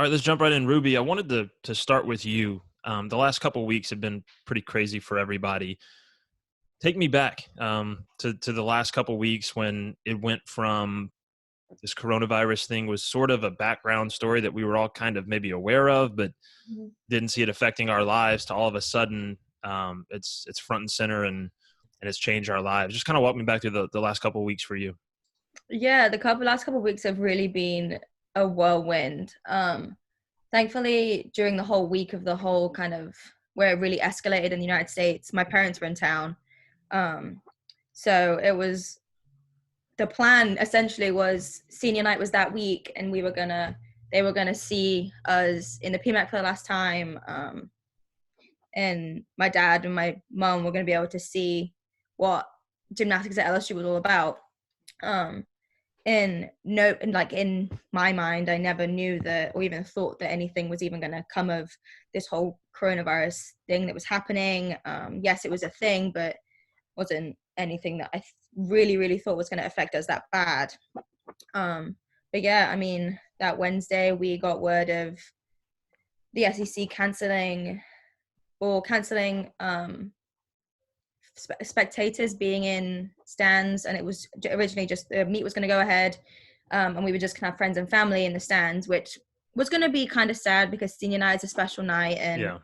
All right, let's jump right in. Ruby, I wanted to start with you. The last couple of weeks have been pretty crazy for everybody. Take me back to the last couple of weeks when it went from this coronavirus thing was sort of a background story that we were all kind of maybe aware of, but didn't see it affecting our lives, to all of a sudden it's front and center and it's changed our lives. Just kind of walk me back through the last couple of weeks for you. Yeah, the last couple of weeks have really been a whirlwind. Thankfully, during the whole week of the whole kind of where it really escalated in the United States, my parents were in town. So it was the plan essentially was senior night was that week, and they were gonna see us in the PMAC for the last time. And my dad and my mom were gonna be able to see what gymnastics at LSU was all about. And like in my mind, I never knew that or even thought that anything was even going to come of this whole coronavirus thing that was happening. Yes, it was a thing, but wasn't anything that I really thought was going to affect us that bad. But yeah, I mean, that Wednesday we got word of the SEC canceling spectators being in stands, and it was originally just the meet was going to go ahead, and we were just going to have friends and family in the stands, which was going to be kind of sad because senior night is a special night, and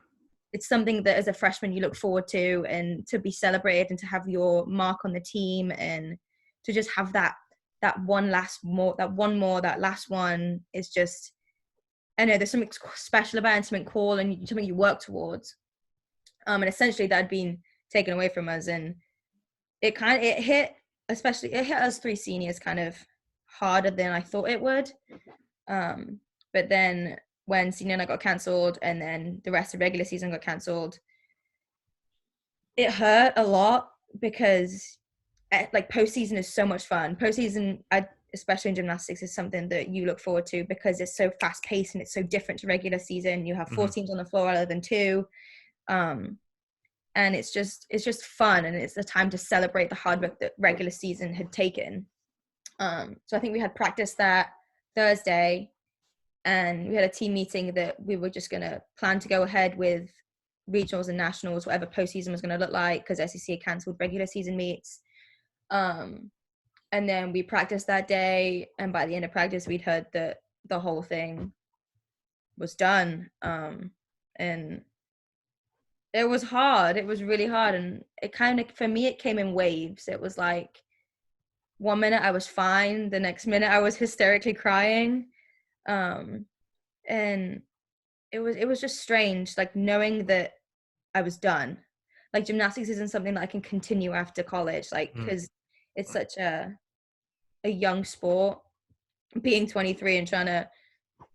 it's something that as a freshman you look forward to, and to be celebrated and to have your mark on the team, and to just have that last one is just, I know there's something special about it and something cool and something you work towards. And essentially that had been taken away from us, and it hit us three seniors kind of harder than I thought it would. But then when senior night got cancelled and then the rest of regular season got cancelled, it hurt a lot because like postseason is so much fun. Postseason, especially in gymnastics, is something that you look forward to because it's so fast paced and it's so different to regular season. You have 4 teams on the floor rather than 2. And it's just fun, and it's the time to celebrate the hard work that regular season had taken. So I think we had practice that Thursday, and we had a team meeting that we were just going to plan to go ahead with regionals and nationals, whatever postseason was going to look like, because SEC had cancelled regular season meets. And then we practiced that day, and by the end of practice, we'd heard that the whole thing was done. And it was hard. It was really hard. And it kind of, for me, it came in waves. It was like 1 minute I was fine. The next minute I was hysterically crying. And it was just strange, like knowing that I was done. Like gymnastics isn't something that I can continue after college, like, because it's such a young sport. Being 23 and trying to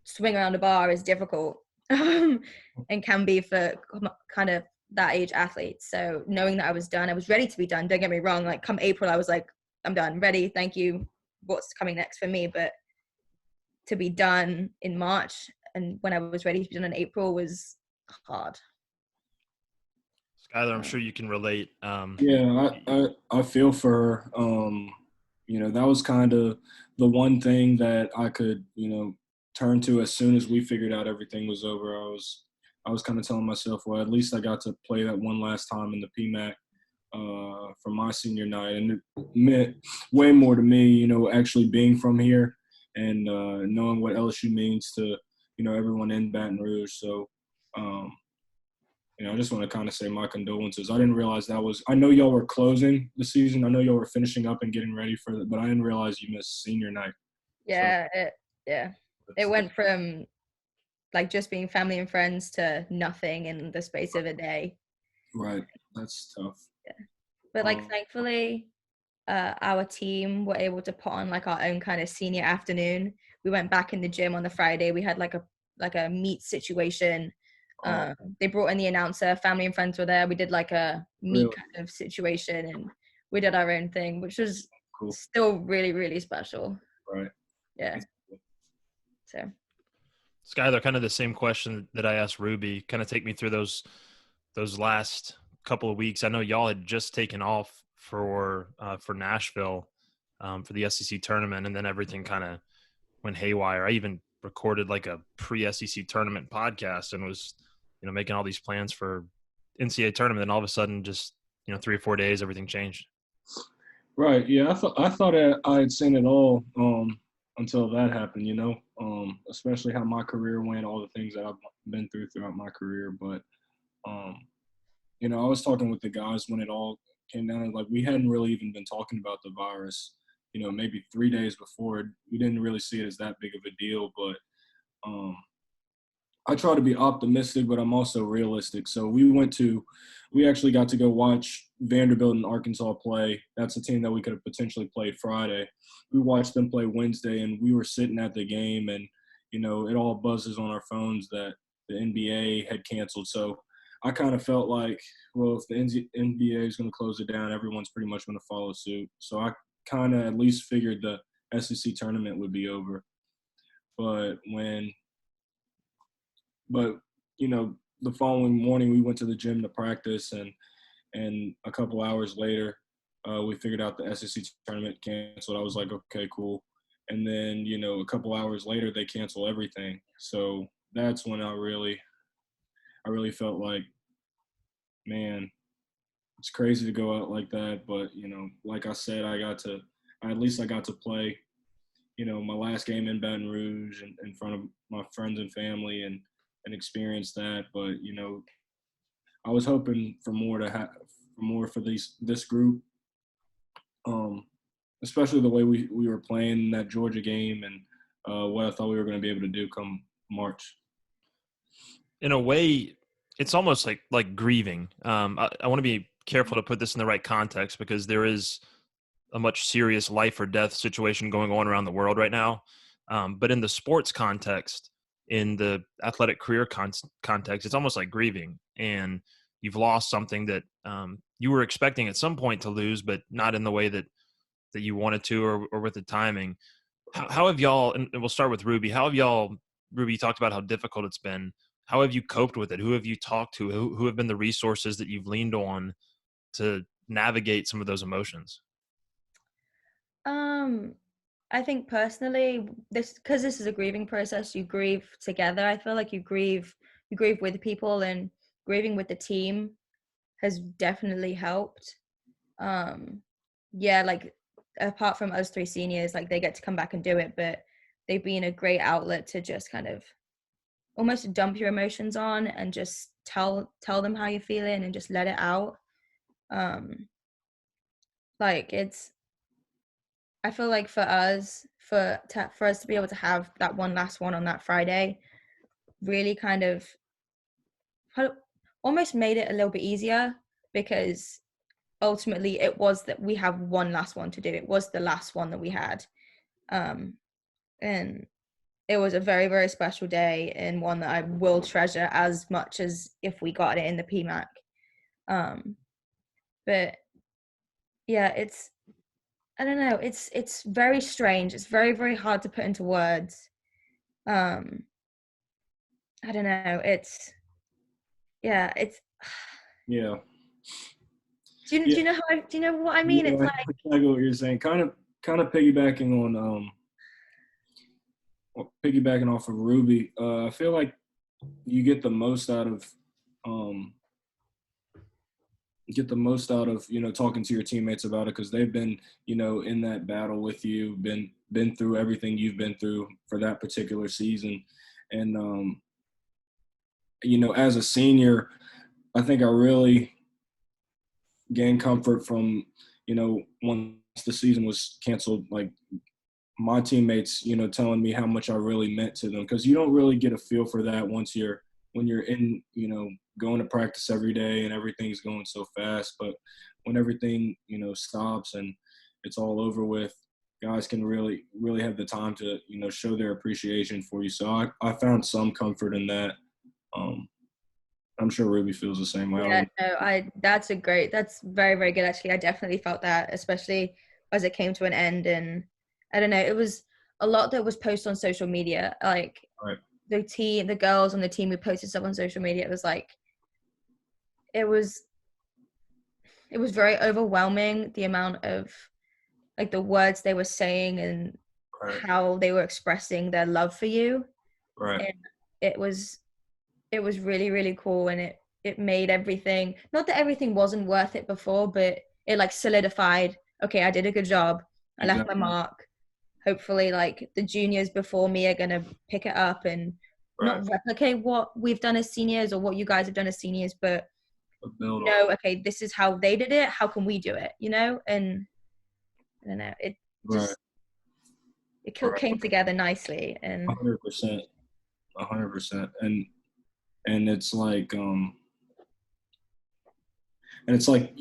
swing around a bar is difficult. And can be for kind of that age athletes. So knowing that I was done, I was ready to be done. Don't get me wrong. Like come April, I was like, I'm done, ready. Thank you. What's coming next for me? But to be done in March and when I was ready to be done in April was hard. Skylar, I'm sure you can relate. Yeah, I feel for that was kind of the one thing that I could turn to as soon as we figured out everything was over. I was kind of telling myself, well, at least I got to play that one last time in the PMAC for my senior night, and it meant way more to me, actually being from here and knowing what LSU means to everyone in Baton Rouge. So I just want to kind of say my condolences. I didn't realize I know y'all were closing the season. I know y'all were finishing up and getting ready for it, but I didn't realize you missed senior night. Yeah, so, it went from like just being family and friends to nothing in the space of a day. Right. That's tough. Yeah. But like thankfully, our team were able to put on like our own kind of senior afternoon. We went back in the gym on the Friday. We had like a meet situation. They brought in the announcer, family and friends were there. We did like a meet kind of situation, and we did our own thing, which was still really special. Right. Yeah. So Skylar, kind of the same question that I asked Ruby. Kind of take me through those last couple of weeks. I know y'all had just taken off for Nashville for the SEC tournament, and then everything kind of went haywire. I even recorded like a pre-SEC tournament podcast and was, making all these plans for NCAA tournament. And all of a sudden, just 3 or 4 days, everything changed. Right. Yeah. I thought I had seen it all until that happened. Especially how my career went, all the things that I've been through throughout my career. But I was talking with the guys when it all came down. Like, we hadn't really even been talking about the virus. Maybe 3 days before, we didn't really see it as that big of a deal. But I try to be optimistic, but I'm also realistic. So we actually got to go watch Vanderbilt and Arkansas play. That's a team that we could have potentially played Friday. We watched them play Wednesday, and we were sitting at the game, and, it all buzzes on our phones that the NBA had canceled. So I kind of felt like, well, if the NBA is going to close it down, everyone's pretty much going to follow suit. So I kind of at least figured the SEC tournament would be over. But the following morning we went to the gym to practice, and a couple hours later, we figured out the SEC tournament canceled. I was like, okay, cool. And then, a couple hours later, they cancel everything. So that's when I really felt like, man, it's crazy to go out like that. But, like I said, I got to play, my last game in Baton Rouge in front of my friends and family and experience that. But, I was hoping for more for this group, especially the way we were playing that Georgia game and what I thought we were going to be able to do come March. In a way, it's almost like grieving. I want to be careful to put this in the right context, because there is a much serious life or death situation going on around the world right now. But in the sports context, in the athletic career context, it's almost like grieving, and you've lost something that you were expecting at some point to lose, but not in the way that you wanted to, or with the timing. How have y'all, and we'll start with Ruby, Ruby, you talked about how difficult it's been. How have you coped with it? Who have you talked to? Who have been the resources that you've leaned on to navigate some of those emotions? I think personally, because this is a grieving process, you grieve together. I feel like you grieve with people, and grieving with the team has definitely helped. Like, apart from us 3 seniors, like, they get to come back and do it, but they've been a great outlet to just kind of almost dump your emotions on and just tell them how you're feeling and just let it out. I feel like for us to be able to have that one last one on that Friday really kind of almost made it a little bit easier, because ultimately it was that we have one last one to do. It was the last one that we had. And it was a very, very special day, and one that I will treasure as much as if we got it in the PMAC. But yeah, I don't know. It's very strange. It's very, very hard to put into words. I don't know. Yeah. Do you know do you know what I mean? Yeah, It's like, I get what you're saying. Kind of piggybacking off of Ruby. I feel like you get the most out of talking to your teammates about it, because they've been in that battle with you, been through everything you've been through for that particular season. And as a senior, I think I really gained comfort from once the season was canceled, like my teammates telling me how much I really meant to them, because you don't really get a feel for that when you're in going to practice every day and everything's going so fast. But when everything stops and it's all over with, guys can really have the time to show their appreciation for you. So I found some comfort in that. I'm sure Ruby feels the same way. Yeah, no, that's very, very good, actually. I definitely felt that, especially as it came to an end. And I don't know, it was a lot that was posted on social media. Like, right. The girls on the team who posted stuff on social media, it was very overwhelming, the amount of like the words they were saying and Right. how they were expressing their love for you. Right. And it was really, really cool. And it made everything, not that everything wasn't worth it before, but it like solidified, okay, I did a good job. I left my Exactly. mark. Hopefully like the juniors before me are going to pick it up and Right. not replicate what we've done as seniors or what you guys have done as seniors, but Build know, okay, this is how they did it. How can we do it? You know? And I don't know, it right. just, it Right. came together nicely. And 100%. 100%. And it's like, and it's like,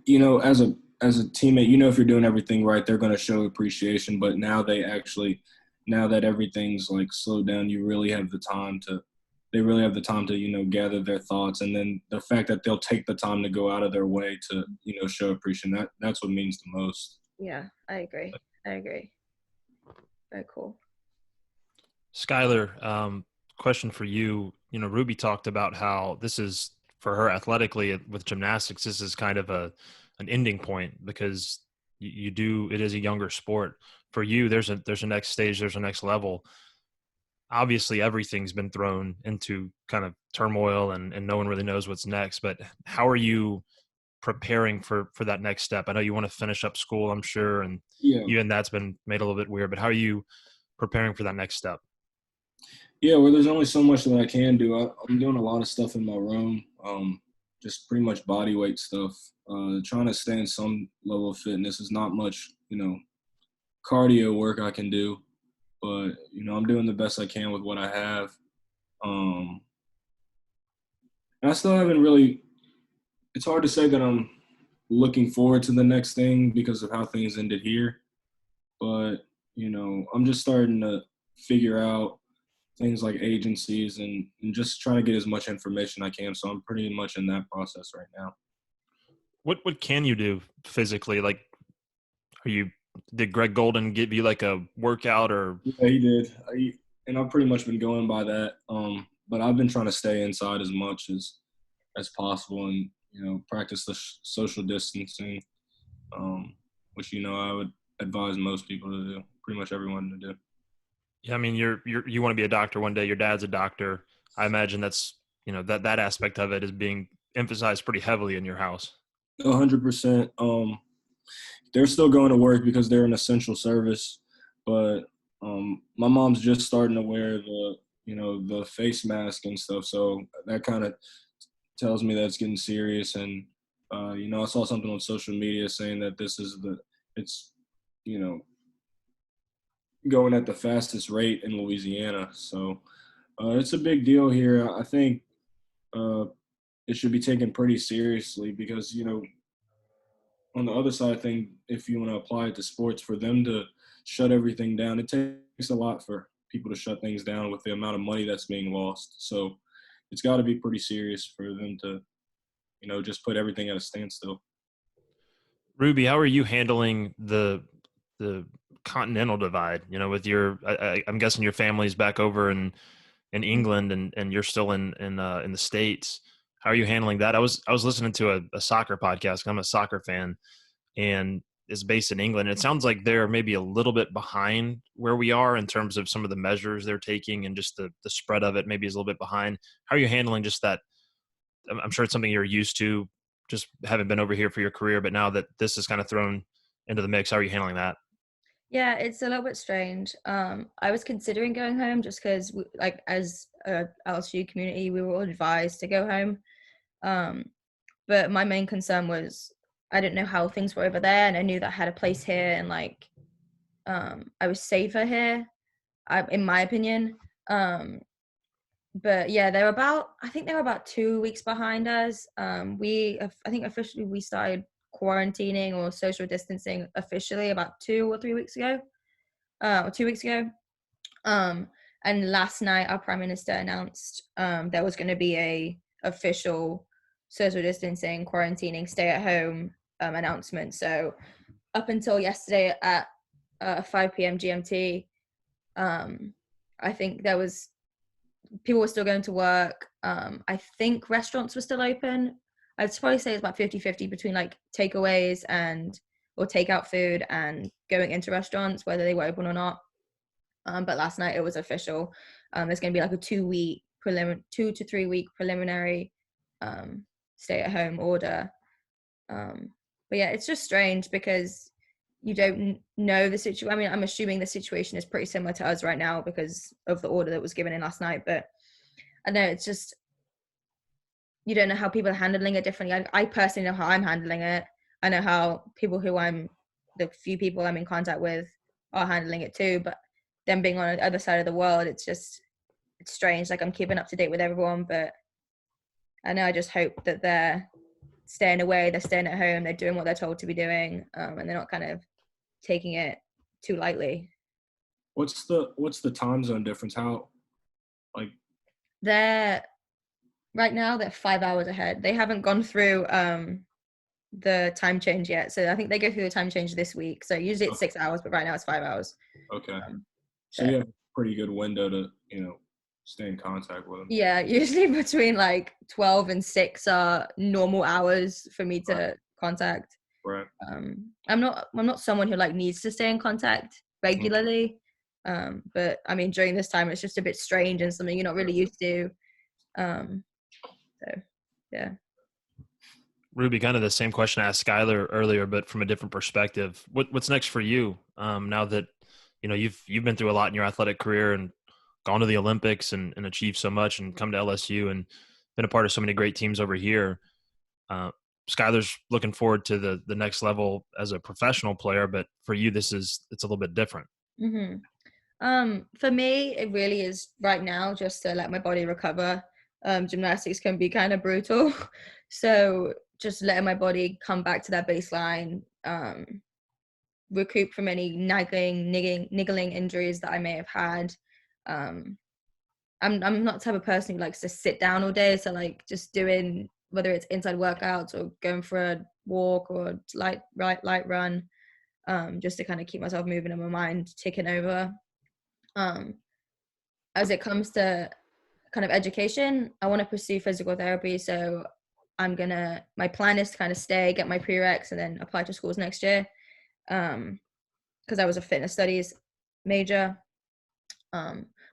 you know, as a teammate, you know, if you're doing everything right, they're going to show appreciation. But now now that everything's like slowed down, they really have the time to, you know, gather their thoughts. And then the fact that they'll take the time to go out of their way to, you know, show appreciation, that's what means the most. yeah, I agree. Very cool. Skylar, question for you. You know, Ruby talked about how this is for her athletically with gymnastics. This is kind of an ending point because it is a younger sport. For you, there's a next stage, there's a next level. Obviously, everything's been thrown into kind of turmoil, and no one really knows what's next. But how are you preparing for that next step? I know you want to finish up school, I'm sure, and even that's been made a little bit weird. But how are you preparing for that next step? Yeah, well, there's only so much that I can do. I'm doing a lot of stuff in my room, just pretty much body weight stuff. Trying to stay in some level of fitness. Is not much, you know, cardio work I can do, but you know, I'm doing the best I can with what I have. And I still haven't really. It's hard to say that I'm looking forward to the next thing because of how things ended here, but you know, I'm just starting to figure out things like agencies and just trying to get as much information I can. So I'm pretty much in that process right now. What can you do physically? Like, did Greg Golden give you like a workout or? Yeah, he did. And I've pretty much been going by that. But I've been trying to stay inside as much as possible and, you know, practice the social distancing, which, you know, I would advise most people to do, pretty much everyone to do. Yeah, I mean, you want to be a doctor one day. Your dad's a doctor. I imagine that's, you know, that aspect of it is being emphasized pretty heavily in your house. 100%. They're still going to work because they're an essential service, but my mom's just starting to wear the face mask and stuff. So that kind of tells me that it's getting serious. And you know, I saw something on social media saying that it's you know, going at the fastest rate in Louisiana. So it's a big deal here. I think it should be taken pretty seriously because, you know, on the other side of thing, if you want to apply it to sports, for them to shut everything down, it takes a lot for people to shut things down with the amount of money that's being lost. So it's got to be pretty serious for them to, you know, just put everything at a standstill. Ruby, how are you handling the continental divide? You know, with I'm guessing your family's back over in England and you're still in the States. How are you handling that? I was listening to a soccer podcast. I'm a soccer fan, and it's based in England. It sounds like they're maybe a little bit behind where we are in terms of some of the measures they're taking, and just the spread of it maybe is a little bit behind. How are you handling just that? I'm sure it's something you're used to, just having been over here for your career, but now that this is kind of thrown into the mix, how are you handling that? Yeah, it's a little bit strange. I was considering going home just because, like, as a LSU community, we were all advised to go home. But my main concern was I didn't know how things were over there, and I knew that I had a place here, and like, I was safer here, in my opinion. But yeah, I think they were about 2 weeks behind us. I think officially we started quarantining or social distancing officially about 2 or 3 weeks ago, or 2 weeks ago. And last night our prime minister announced there was going to be a official social distancing, quarantining, stay at home announcement. So up until yesterday at 5 p.m. GMT, I think people were still going to work. I think restaurants were still open. I'd probably say it's about 50-50 between like takeaways or takeout food and going into restaurants, whether they were open or not. But last night it was official. There's going to be like a 2 to 3 week preliminary stay at home order. But yeah, it's just strange because you don't know the situation. I mean, I'm assuming the situation is pretty similar to us right now because of the order that was given in last night. But I know it's just, you don't know how people are handling it differently. I personally know how I'm handling it. I know how the few people I'm in contact with are handling it too. But them being on the other side of the world, it's strange. Like, I'm keeping up to date with everyone, but I know, I just hope that they're staying away, they're staying at home, they're doing what they're told to be doing, and they're not kind of taking it too lightly. What's the time zone difference? How, like, right now they're 5 hours ahead. They haven't gone through the time change yet, so I think they go through the time change this week. So usually it's 6 hours, but right now it's 5 hours. Okay. So you have a pretty good window to, stay in contact with them. Yeah, usually between like 12 and 6 are normal hours for me to contact. Right. I'm not someone who like needs to stay in contact regularly. But I mean, during this time it's just a bit strange and something you're not really used to. So yeah. Ruby, kind of the same question I asked Skylar earlier, but from a different perspective. What's next for you? Now that you've been through a lot in your athletic career and gone to the Olympics and achieved so much and come to LSU and been a part of so many great teams over here. Skylar's looking forward to the next level as a professional player, but for you, it's a little bit different. Mm-hmm. For me, it really is right now just to let my body recover. Gymnastics can be kind of brutal. So just letting my body come back to that baseline, recoup from any niggling injuries that I may have had. I'm not the type of person who likes to sit down all day, so like just doing, whether it's inside workouts or going for a walk or light run, just to kind of keep myself moving and my mind ticking over. As it comes to kind of education, I want to pursue physical therapy, so my plan is to kind of stay, get my prereqs, and then apply to schools next year, because I was a fitness studies major.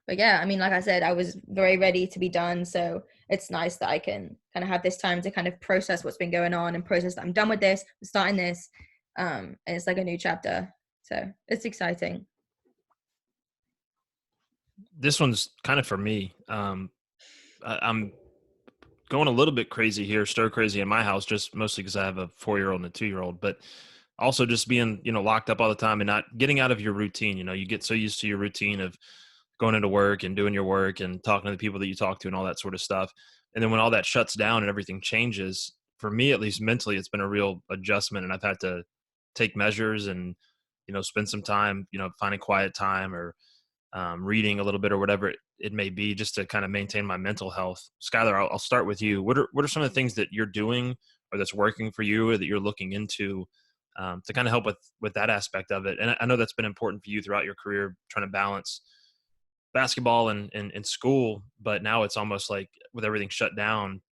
But yeah, I mean, like I said, I was very ready to be done. So it's nice that I can kind of have this time to kind of process what's been going on and process that I'm done with this, I'm starting this. And it's like a new chapter. So it's exciting. This one's kind of for me. I'm going a little bit crazy here, stir crazy in my house, just mostly because I have a 4-year-old and a 2-year-old, but also just being, locked up all the time and not getting out of your routine. You get so used to your routine of going into work and doing your work and talking to the people that you talk to and all that sort of stuff. And then when all that shuts down and everything changes, for me, at least mentally, it's been a real adjustment, and I've had to take measures and, spend some time, finding quiet time or reading a little bit or whatever it may be, just to kind of maintain my mental health. Skylar, I'll start with you. What are some of the things that you're doing or that's working for you or that you're looking into to kind of help with that aspect of it? And I know that's been important for you throughout your career, trying to balance basketball and school, but now it's almost like with everything shut down,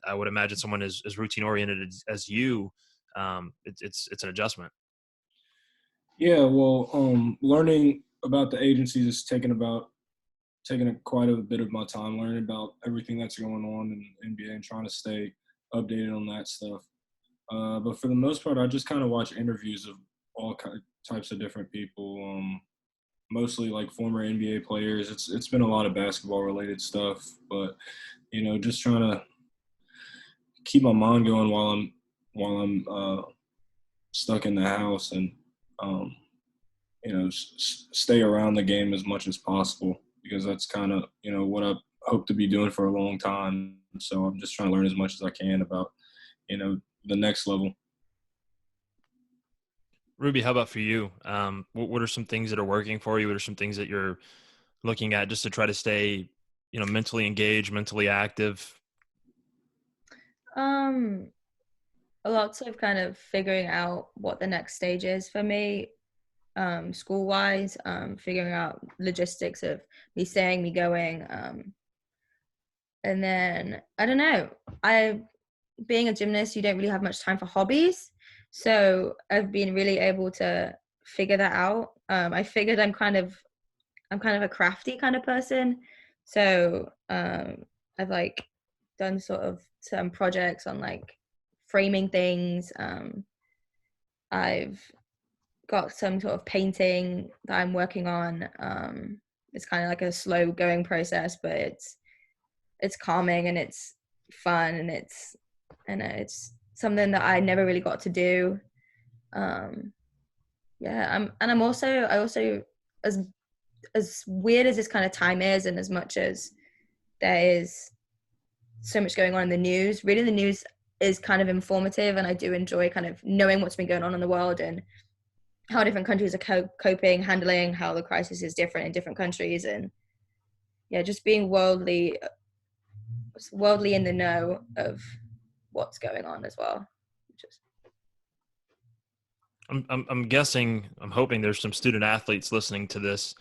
I would imagine someone as routine oriented as you, it's an adjustment. Yeah, well, learning about the agencies is taking quite a bit of my time, learning about everything that's going on in NBA and trying to stay updated on that stuff. But for the most part, I just kind of watch interviews of all types of different people, mostly like former NBA players. It's been a lot of basketball related stuff, but just trying to keep my mind going while I'm stuck in the house and stay around the game as much as possible, because that's kind of what I hope to be doing for a long time. So I'm just trying to learn as much as I can about the next level. Ruby, how about for you? What are some things that are working for you? What are some things that you're looking at just to try to stay, mentally engaged, mentally active? Lots of kind of figuring out what the next stage is for me, school wise, figuring out logistics of me staying, me going. And then I don't know, being a gymnast, you don't really have much time for hobbies. So I've been really able to figure that out. I figured I'm I'm kind of a crafty kind of person. So I've like done sort of some projects on like framing things. I've got some sort of painting that I'm working on. It's kind of like a slow going process, but it's calming and it's fun, and it's something that I never really got to do. Yeah, I also, as weird as this kind of time is, and as much as there is so much going on in the news, reading the news is kind of informative, and I do enjoy kind of knowing what's been going on in the world and how different countries are coping, handling how the crisis is different in different countries, and yeah, just being worldly in the know of what's going on as well. Just I'm guessing, I'm hoping there's some student athletes listening to this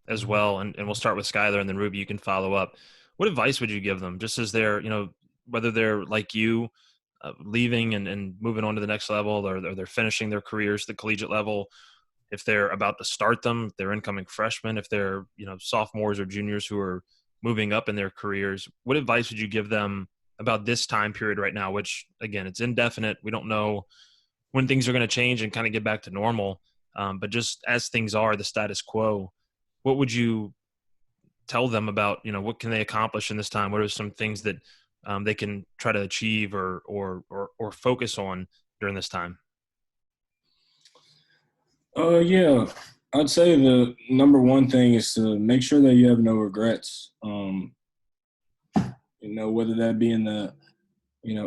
as well, and we'll start with Skylar, and then Ruby, you can follow up. What advice would you give them, just as they're, whether they're like you, leaving and moving on to the next level, or they're finishing their careers at the collegiate level, if they're about to start them, if they're incoming freshmen, if they're, sophomores or juniors who are moving up in their careers, what advice would you give them about this time period right now, which again, it's indefinite. We don't know when things are going to change and kind of get back to normal. But just as things are, the status quo, what would you tell them about, what can they accomplish in this time? What are some things that they can try to achieve or focus on during this time? Yeah, I'd say the number one thing is to make sure that you have no regrets. Whether that be in the,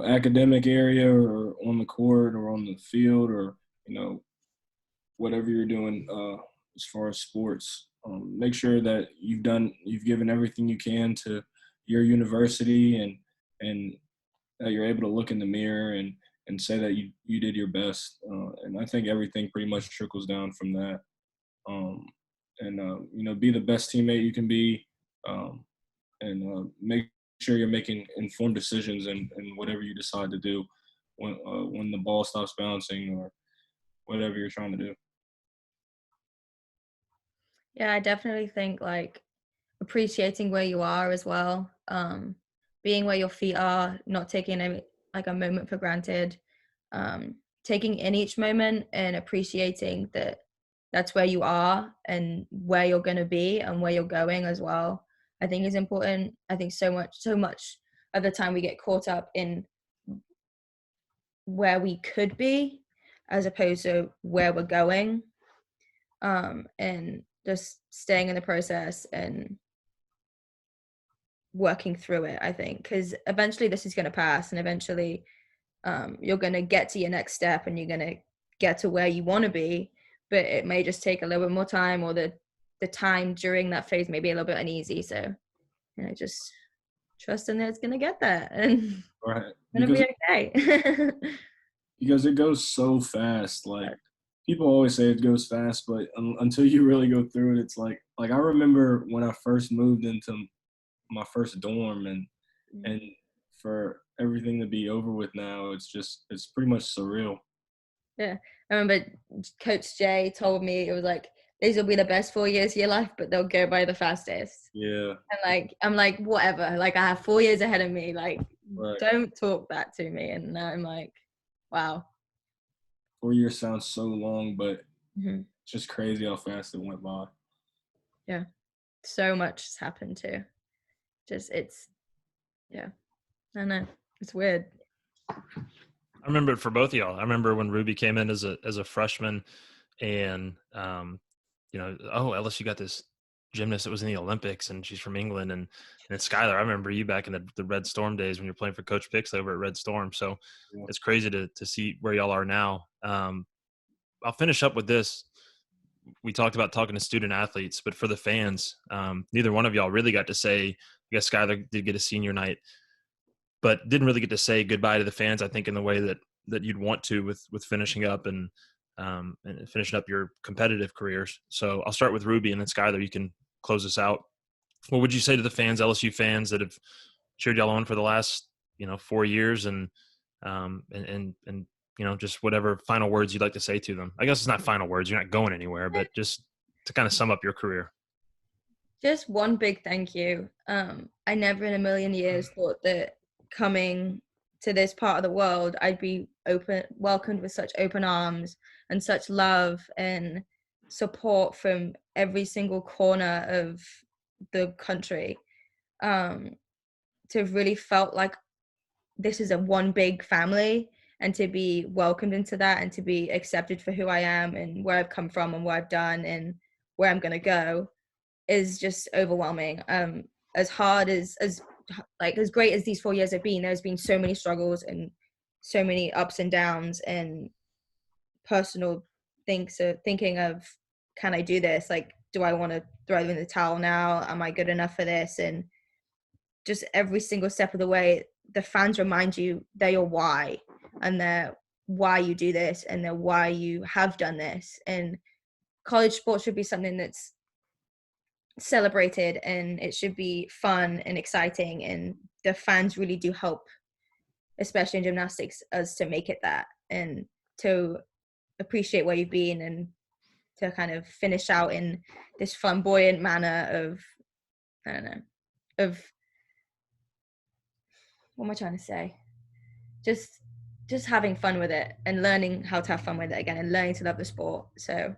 academic area or on the court or on the field or, whatever you're doing as far as sports. Make sure that you've given everything you can to your university and that you're able to look in the mirror and say that you did your best. And I think everything pretty much trickles down from that. Be the best teammate you can be, and make sure you're making informed decisions in whatever you decide to do when the ball stops bouncing or whatever you're trying to do. yeah, I definitely think like appreciating where you are as well, being where your feet are, not taking a moment for granted, taking in each moment and appreciating that that's where you are and where you're going to be and where you're going as well, I think is important. I think so much of the time we get caught up in where we could be as opposed to where we're going, and just staying in the process and working through it, I think, because eventually this is going to pass, and eventually you're going to get to your next step and you're going to get to where you want to be, but it may just take a little bit more time, or the time during that phase may be a little bit uneasy. So just trusting that it's going to get there and Right. it's going to be okay. Because it goes so fast. Like, people always say it goes fast, but until you really go through it, it's like I remember when I first moved into my first dorm, and for everything to be over with now, it's pretty much surreal. Yeah, I remember Coach Jay told me it was like, these will be the best 4 years of your life, but they'll go by the fastest. Yeah. And I'm like, whatever. Like, I have 4 years ahead of me. Like, right. Don't talk that to me. And now I'm like, wow. 4 years sounds so long, but it's just crazy how fast it went by. Yeah, so much has happened too. I know, it's weird. I remember it for both of y'all. I remember when Ruby came in as a freshman, and LSU got this gymnast that was in the Olympics, and she's from England, and it's Skylar. I remember you back in the Red Storm days when you're playing for Coach Pix over at Red Storm. So It's crazy to see where y'all are now. I'll finish up with this. We talked about talking to student athletes, but for the fans, neither one of y'all really got to say. I guess Skylar did get a senior night, but didn't really get to say goodbye to the fans, I think, in the way that you'd want to with finishing up and finishing up your competitive careers. So I'll start with Ruby, and then Skylar, you can close us out. What would you say to the fans, LSU fans, that have cheered y'all on for the last 4 years, and just whatever final words you'd like to say to them? I guess it's not final words, you're not going anywhere, but just to kind of sum up your career. Just one big thank you. I never in a million years thought that coming to this part of the world, I'd be welcomed with such open arms and such love and support from every single corner of the country. To have really felt like this is a one big family, and to be welcomed into that and to be accepted for who I am and where I've come from and what I've done and where I'm going to go is just overwhelming. As hard as great as these 4 years have been, there's been so many struggles and so many ups and downs and personal things. So thinking of, can I do this? Like, do I want to throw in the towel now? Am I good enough for this? And just every single step of the way, the fans remind you they're your why, and they're why you do this, and they're why you have done this. And college sports should be something that's celebrated, and it should be fun and exciting, and the fans really do help, especially in gymnastics, us to make it that, and to appreciate where you've been, and to kind of finish out in this flamboyant manner of, I don't know, of, what am I trying to say? Just having fun with it and learning how to have fun with it again and learning to love the sport. So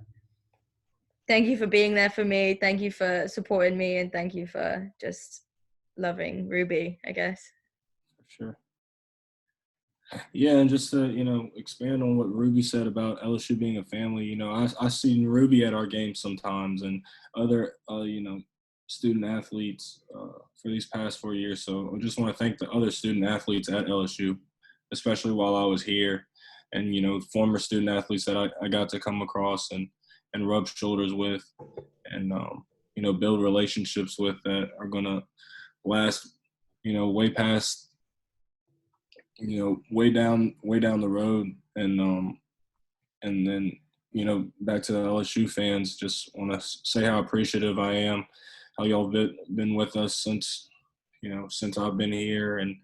thank you for being there for me. Thank you for supporting me, and thank you for just loving Ruby, I guess. Sure. Yeah, and just to, expand on what Ruby said about LSU being a family, I seen Ruby at our games sometimes, and other, student athletes for these past 4 years. So I just want to thank the other student athletes at LSU, especially while I was here, and, former student athletes that I got to come across and rub shoulders with, and, build relationships with that are going to last, way past, way down the road. And then, back to the LSU fans, just want to say how appreciative I am, how y'all been with us since I've been here, and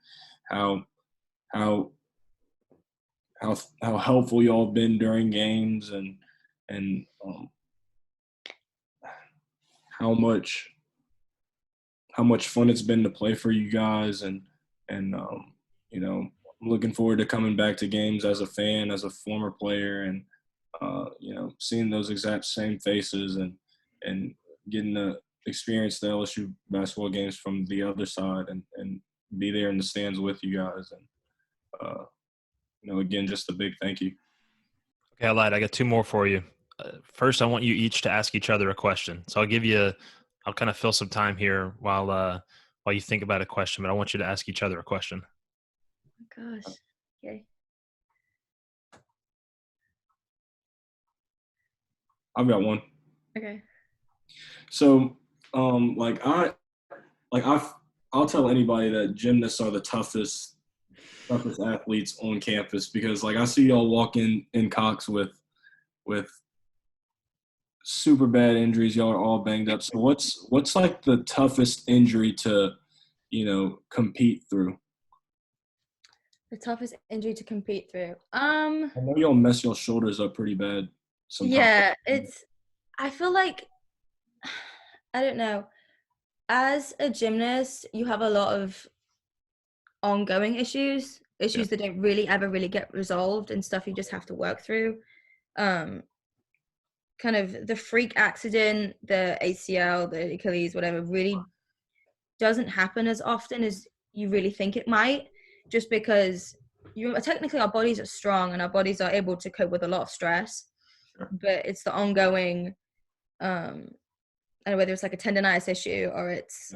how helpful y'all have been during games, and how much fun it's been to play for you guys, and I'm looking forward to coming back to games as a fan, as a former player, and seeing those exact same faces, and getting to experience the LSU basketball games from the other side, and be there in the stands with you guys. And again, just a big thank you. Okay, I lied. I got two more for you. First, I want you each to ask each other a question. So I'll kind of fill some time here while you think about a question, but I want you to ask each other a question. Oh gosh. Okay. I've got one. Okay. So, I'll tell anybody that gymnasts are the toughest athletes on campus, because I see y'all walk in Cox with super bad injuries. Y'all are all banged up. So what's the toughest injury to, compete through? The toughest injury to compete through. I know y'all mess your shoulders up pretty bad sometimes. Yeah, I feel like, I don't know. As a gymnast, you have a lot of ongoing issues that don't really ever really get resolved, and stuff you just have to work through. Kind of the freak accident, the ACL, the Achilles, whatever, really doesn't happen as often as you really think it might, just because technically our bodies are strong and our bodies are able to cope with a lot of stress. Sure. But it's the ongoing, I don't know whether it's like a tendonitis issue, or it's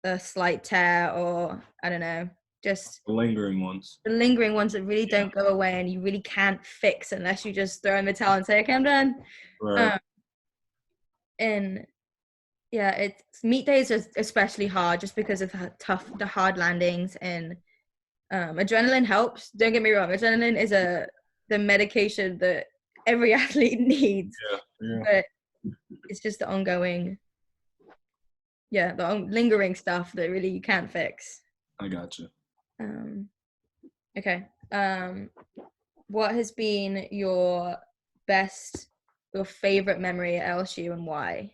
a slight tear, or I don't know, just the lingering ones that really don't go away, and you really can't fix unless you just throw in the towel and say, okay, I'm done. Right. And yeah, it's meet days are especially hard, just because of the hard landings, and adrenaline helps. Don't get me wrong, adrenaline is the medication that every athlete needs. Yeah. But it's just the ongoing, lingering stuff that really you can't fix. I gotcha. Okay. What has been your favorite memory at LSU, and why?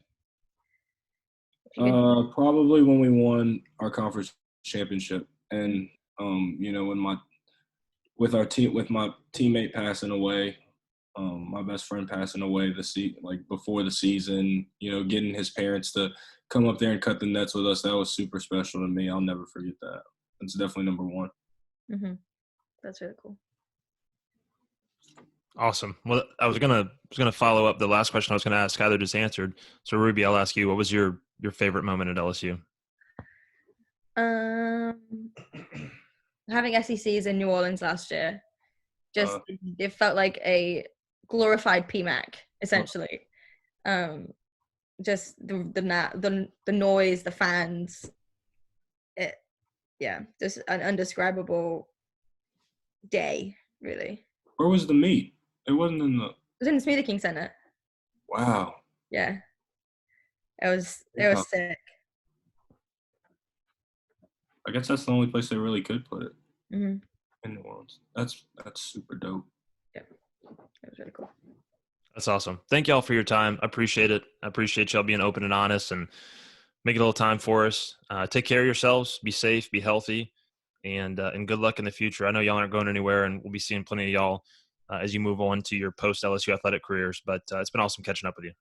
Probably when we won our conference championship, and when with my teammate passing away, my best friend passing away before the season, getting his parents to come up there and cut the nets with us, that was super special to me. I'll never forget that. It's definitely number one. Mm-hmm. That's really cool. Awesome. Well, I was gonna follow up. The last question I was gonna ask, Skylar just answered. So Ruby, I'll ask you, what was your favorite moment at LSU? Having SECs in New Orleans last year, just it felt like a glorified PMAC essentially. Just the noise, the fans, just an indescribable day, really. Where was the meet? It wasn't in the. It was in the Smoothie King Center. Wow. Yeah. It was sick. I guess that's the only place they really could put it. Mm-hmm. In New Orleans. That's super dope. Yeah. It was really cool. That's awesome. Thank y'all for your time. I appreciate it. I appreciate y'all being open and honest and making a little time for us. Take care of yourselves. Be safe. Be healthy. And good luck in the future. I know y'all aren't going anywhere, and we'll be seeing plenty of y'all as you move on to your post-LSU athletic careers. But it's been awesome catching up with you.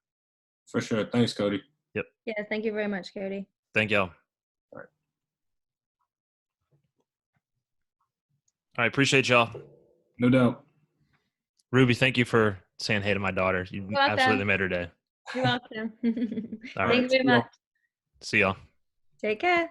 For sure. Thanks, Cody. Yep. Yeah, thank you very much, Cody. Thank y'all. All right. All right, appreciate y'all. No doubt. Ruby, thank you for saying hey to my daughter. You absolutely made her day. You're welcome. All Thank you very much. See y'all. Take care.